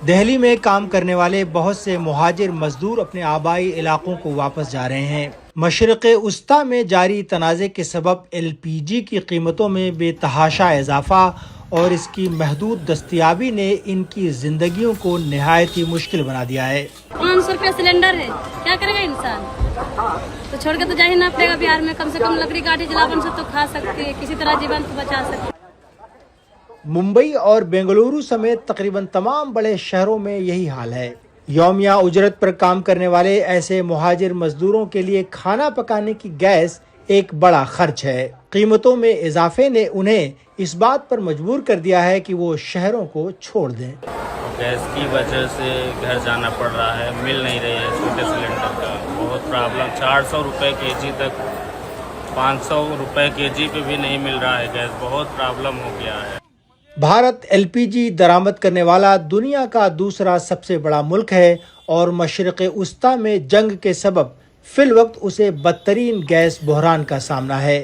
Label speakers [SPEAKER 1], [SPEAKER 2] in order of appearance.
[SPEAKER 1] دہلی میں کام کرنے والے بہت سے مہاجر مزدور اپنے آبائی علاقوں کو واپس جا رہے ہیں۔ مشرق وسطی میں جاری تنازع کے سبب LPG کی قیمتوں میں بے تحاشا اضافہ اور اس کی محدود دستیابی نے ان کی زندگیوں کو نہایت ہی مشکل بنا دیا ہے۔
[SPEAKER 2] 500 روپے سلنڈر ہے، کیا کرے گا انسان؟ تو چھوڑ کے تو جا ہی نہ پڑے گا۔ بہار میں کم سے کم لکڑی کاٹی جلاون سے تو کھا سکتی ہے، کسی طرح جیون تو بچا سکتی ہے۔
[SPEAKER 1] ممبئی اور بنگلورو سمیت تقریباً تمام بڑے شہروں میں یہی حال ہے۔ یومیہ اجرت پر کام کرنے والے ایسے مہاجر مزدوروں کے لیے کھانا پکانے کی گیس ایک بڑا خرچ ہے۔ قیمتوں میں اضافے نے انہیں اس بات پر مجبور کر دیا ہے کہ وہ شہروں کو چھوڑ دیں۔
[SPEAKER 3] گیس کی وجہ سے گھر جانا پڑ رہا ہے، مل نہیں رہی ہے چھوٹے سلنڈر کا، بہت پرابلم۔ 400 روپے کے جی تک، 500 روپے کے جی پہ بھی نہیں مل رہا ہے گیس، بہت پرابلم ہو گیا ہے۔
[SPEAKER 1] بھارت LPG درآمد کرنے والا دنیا کا دوسرا سب سے بڑا ملک ہے اور مشرق وسطی میں جنگ کے سبب فی الوقت اسے بدترین گیس بحران کا سامنا ہے۔